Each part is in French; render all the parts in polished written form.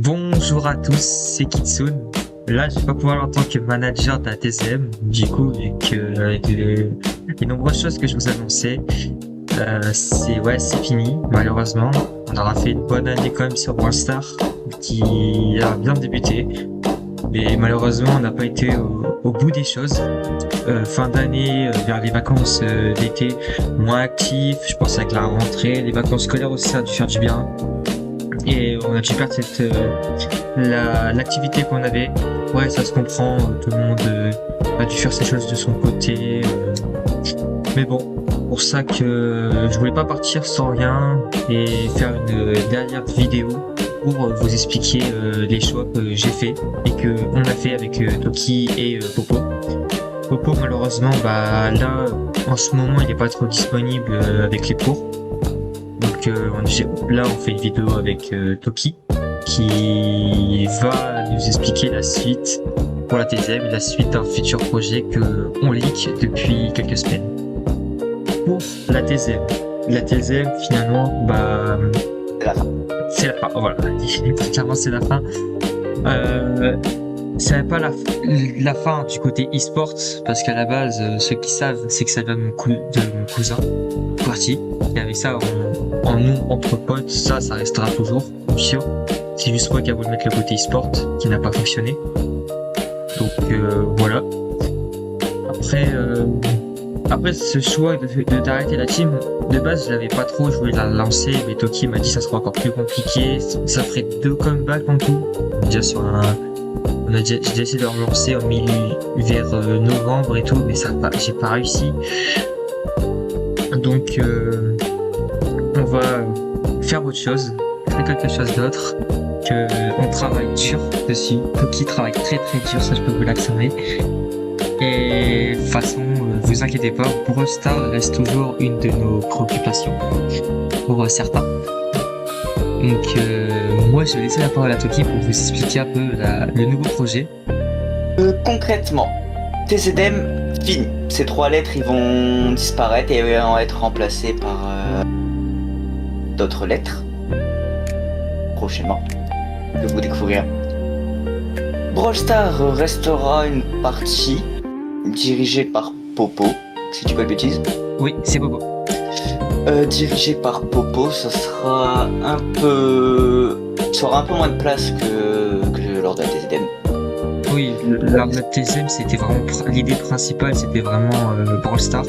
Bonjour à tous, c'est Kitsune. Là, je vais pas pouvoir en tant que manager de la TCM, du coup, vu que avec les nombreuses choses que je vous annonçais, c'est fini, malheureusement. On aura fait une bonne année quand même sur Brawl Stars, qui a bien débuté. Mais malheureusement, on n'a pas été au bout des choses. Fin d'année, vers les vacances d'été, moins actif. Je pense avec la rentrée, les vacances scolaires aussi, ça a dû faire du bien. Et on a dû perdre l'activité qu'on avait. Ouais, ça se comprend, tout le monde a dû faire ses choses de son côté. Mais bon, pour ça que je voulais pas partir sans rien et faire une dernière vidéo pour vous expliquer les choix que j'ai fait et que on a fait avec Toki et Popo. Popo, malheureusement, là, en ce moment, il est pas trop disponible avec les cours. Donc là, on fait une vidéo avec Toki qui va nous expliquer la suite pour la TZM, la suite d'un futur projet que on leak depuis quelques semaines. Pour la TZM finalement, C'est la fin. c'est la fin. Oh, voilà, clairement c'est la fin. C'est pas la fin du côté e-sport, parce qu'à la base, ceux qui savent, c'est que ça vient de mon cousin parti. Il y avait ça en nous, entre potes, ça restera toujours, bien sûr. C'est juste moi qui a voulu mettre le côté e-sport, qui n'a pas fonctionné. Donc voilà. Après ce choix d'arrêter la team, de base je l'avais pas trop, je voulais la lancer, mais Toki m'a dit ça sera encore plus compliqué, ça ferait 2 comebacks en tout. Déjà j'ai déjà essayé de le relancer vers novembre et tout, mais j'ai pas réussi. Donc on va faire autre chose, faire quelque chose d'autre, on travaille dur dessus. Toki travaille très très dur, ça je peux vous l'affirmer. Et de toute façon, vous inquiétez pas, Brawl Stars reste toujours une de nos préoccupations, pour certains. Donc moi je vais laisser la parole à Toki pour vous expliquer un peu le nouveau projet. Concrètement, TZM fini. Ces 3 lettres ils vont disparaître et vont être remplacées par d'autres lettres prochainement que vous découvrirez. Brawl Stars restera une partie dirigée par Popo, si tu pas de bêtises. Oui, c'est Bobo. Dirigé par Popo, ça aura un peu moins de place que lors de la TZM. Oui, la TSM c'était vraiment l'idée principale, c'était vraiment Brawl Stars.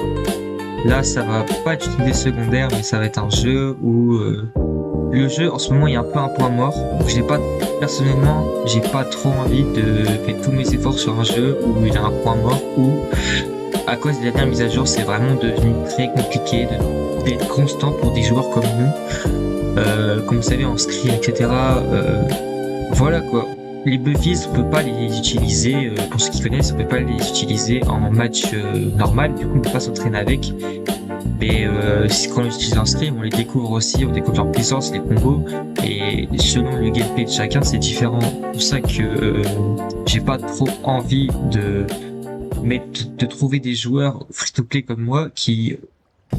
Là, ça va pas être une idée secondaire, mais ça va être un jeu où le jeu en ce moment il y a un peu un point mort. Donc personnellement, j'ai pas trop envie de mettre tous mes efforts sur un jeu où il y a un point mort, où à cause des dernières mises à jour, c'est vraiment devenu très compliqué d'être constant pour des joueurs comme nous. Comme vous savez, en scrim, etc. Voilà quoi. Les buffies, on peut pas les utiliser, pour ceux qui connaissent, on peut pas les utiliser en match normal, du coup on peut pas s'entraîner avec. Mais quand on les utilise en stream, on les découvre aussi, on découvre leur puissance, les combos, et selon le gameplay de chacun, c'est différent. C'est pour ça que j'ai pas trop envie de trouver des joueurs free-to-play comme moi qui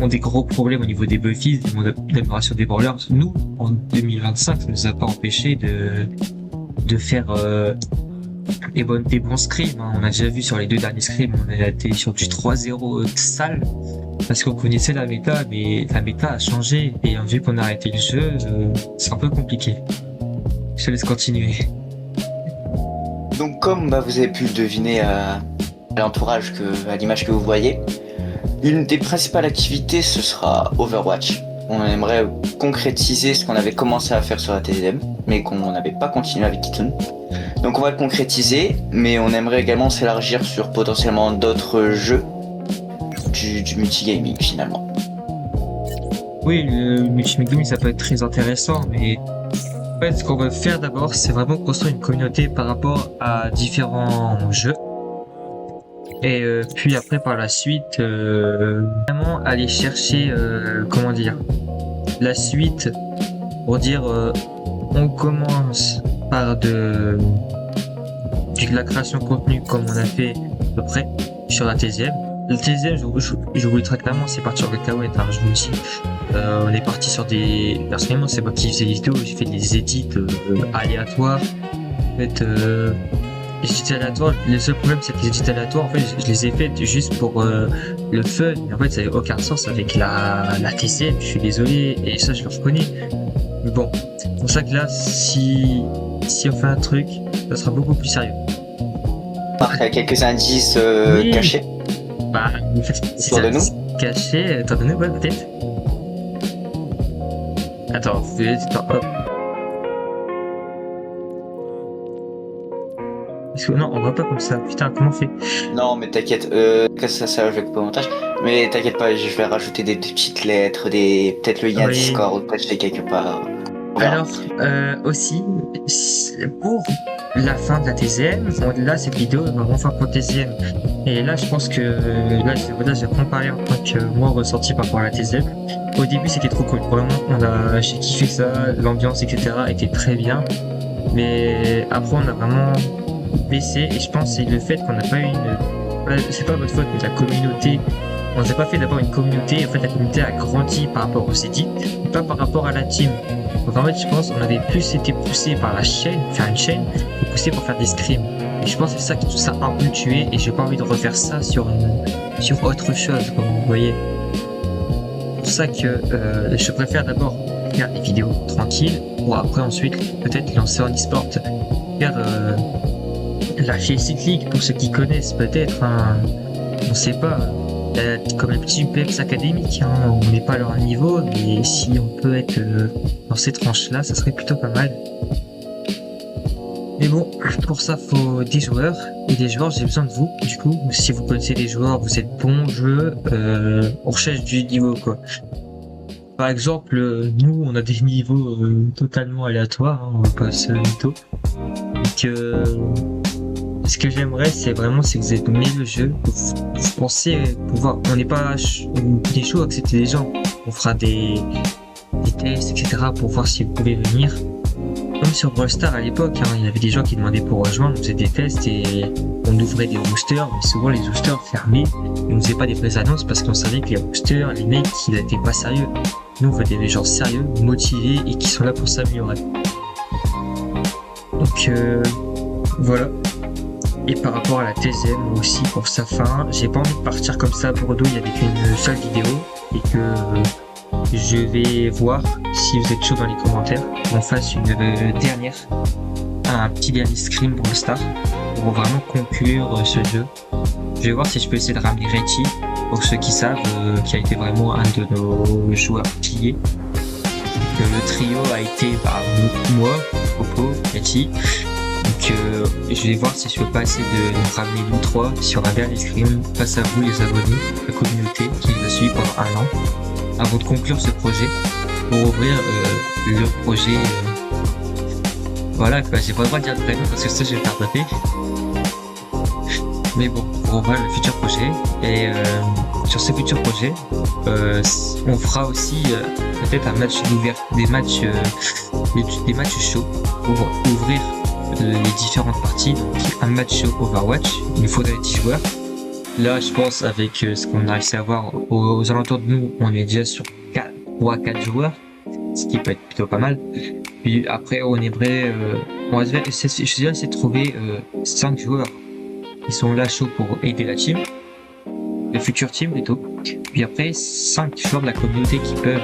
ont des gros problèmes au niveau des buffies, d'amélioration des brawlers. Nous, en 2025, ça nous a pas empêché de faire des bons scrims. On a déjà vu sur les 2 derniers scrims, on a été sur du 3-0 sale parce qu'on connaissait la méta, mais la méta a changé et vu qu'on a arrêté le jeu, c'est un peu compliqué. Je te laisse continuer. Donc comme vous avez pu le deviner à l'entourage, à l'image que vous voyez, une des principales activités ce sera Overwatch. On aimerait concrétiser ce qu'on avait commencé à faire sur la TZM, mais qu'on n'avait pas continué avec Kitsune. Donc on va le concrétiser, mais on aimerait également s'élargir sur potentiellement d'autres jeux du multigaming finalement. Oui, le multimédia ça peut être très intéressant, mais en fait ce qu'on veut faire d'abord, c'est vraiment construire une communauté par rapport à différents jeux. Et puis après par la suite, vraiment aller chercher, la suite pour dire on commence par de la création de contenu comme on a fait à peu près sur la TZM. Le TZM, je vous le très clairement, c'est parti en bêta, ouais, je vous le dis. On est parti sur des... Personnellement, c'est moi qui faisais les vidéos, j'ai fait des edits aléatoires. En fait, les edits aléatoires, le seul problème c'est que les edits aléatoires, en fait, je les ai faits juste pour le fun. Mais en fait, ça n'avait aucun sens avec la TCM, je suis désolé, et ça, je le reconnais. Mais bon, c'est pour ça que là, si on fait un truc, ça sera beaucoup plus sérieux. Il y a quelques indices Oui. cachés. Bah, en fait, si Autour de ça caché, attends, de nous, ouais, peut-être. Attends, hop. Parce que non, on va pas comme ça. Putain, comment on fait? Non, mais t'inquiète, que ça je vais couper au montage. Mais t'inquiète pas, je vais rajouter des petites lettres, peut-être le lien Oui. Discord, peut-être quelque part. On verra. Alors, aussi, pour la fin de la TZM, là, cette vidéo va vraiment faire pour TZM. Et là, je pense que, là, je vais comparer en tant que moi ressenti par rapport à la TZM. Au début, c'était trop cool. Vraiment, j'ai kiffé ça, l'ambiance, etc. était très bien. Mais après, on a vraiment baissé. Et je pense que c'est le fait qu'on n'a pas eu c'est pas votre faute, mais la communauté. On n'a pas fait d'abord une communauté. En fait, la communauté a grandi par rapport aux edits, pas par rapport à la team. Donc en fait, je pense qu'on avait plus été poussé par la chaîne, faire une chaîne, que poussé pour faire des scrims. Et je pense que c'est ça qui tout ça un peu tué. Et j'ai pas envie de refaire ça sur autre chose, comme vous voyez. C'est pour ça que je préfère d'abord faire des vidéos tranquilles, pour après ensuite peut-être lancer en e-sport, faire la Faceit League pour ceux qui connaissent peut-être. On sait pas. Comme le petit UPX académique, on n'est pas à leur niveau, mais si on peut être dans ces tranches-là, ça serait plutôt pas mal. Mais bon, pour ça, faut des joueurs, et des joueurs, j'ai besoin de vous. Du coup, si vous connaissez les joueurs, vous êtes bons jeu, on recherche du niveau, quoi. Par exemple, nous, on a des niveaux totalement aléatoires, hein, on va pas se mytho. Donc, ce que j'aimerais, c'est que vous aimez le jeu, vous pensez pouvoir, on n'est pas des shows à accepter des gens, on fera des tests, etc. pour voir si vous pouvez venir. Comme sur Brawl Stars à l'époque, il y avait des gens qui demandaient pour rejoindre, on faisait des tests et on ouvrait des roosters, mais souvent les roosters fermés, et on faisait pas des vraies annonces parce qu'on savait que les roosters, les mecs, ils étaient pas sérieux. Nous, on veut des gens sérieux, motivés et qui sont là pour s'améliorer. Donc, voilà. Et par rapport à la TZM aussi pour sa fin, j'ai pas envie de partir comme ça pour douille avec une seule vidéo et que je vais voir si vous êtes chaud dans les commentaires qu'on fasse un petit dernier scrim pour le Star pour vraiment conclure ce jeu. Je vais voir si je peux essayer de ramener Reti, pour ceux qui savent, qui a été vraiment un de nos joueurs piliers. Le trio a été par moi, Popo, Reti. Donc je vais voir si je peux pas essayer de nous ramener nous trois sur un dernier scrim face à vous les abonnés, la communauté qui nous a suivis pendant 1 an, avant de conclure ce projet, pour ouvrir le projet. Voilà, j'ai pas le droit de dire de prénom parce que ça je vais faire taper. Mais bon, pour ouvrir le futur projet, et sur ce futur projet, on fera aussi peut-être un match des matchs chauds pour ouvrir les différentes parties. Donc un match Overwatch, il nous faudrait 10 joueurs. Là je pense avec ce qu'on a réussi à voir aux alentours de nous, on est déjà sur 3 à 4 joueurs, ce qui peut être plutôt pas mal. Puis après on aimerait je vais essayer de trouver 5 joueurs qui sont là chauds pour aider la team, le futur team plutôt. Puis après 5 joueurs de la communauté qui peuvent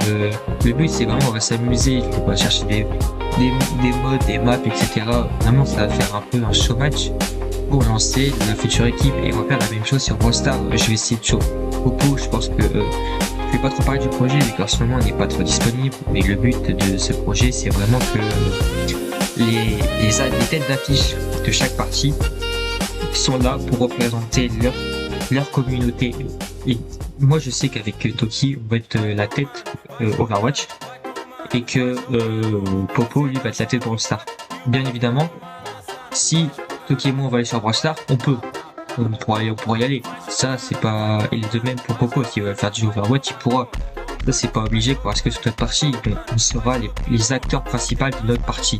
le but c'est vraiment on va s'amuser, on va chercher des modes, des maps, etc. Vraiment, ça va faire un peu un show match pour lancer la future équipe et on va faire la même chose sur Brawl Stars. Je vais essayer de show. Popo, je pense que je vais pas trop parler du projet vu qu'en ce moment on n'est pas trop disponible. Mais le but de ce projet, c'est vraiment que les têtes d'affiche de chaque partie sont là pour représenter leur communauté. Et moi, je sais qu'avec Toki, on va être la tête Overwatch. Et que Popo lui va être la tête Brawl Stars. Bien évidemment, si Toki et moi on va aller sur Brawl Stars, on pourra y aller. Ça c'est pas, et de même pour Popo qui va faire du Overwatch, il pourra. Ça c'est pas obligé pour rester sur notre partie. Donc on sera les acteurs principaux de notre partie.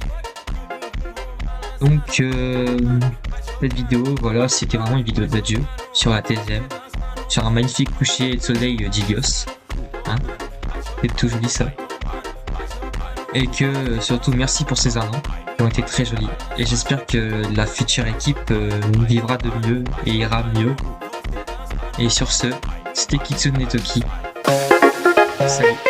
Donc cette vidéo, voilà, c'était vraiment une vidéo d'adieu sur la TZM, sur un magnifique coucher de soleil d'Ilios. C'est tout joli ça. Et que surtout merci pour ces 1 an qui ont été très jolis. Et j'espère que la future équipe vivra de mieux et ira mieux. Et sur ce, c'était Kitsune Toki. Salut.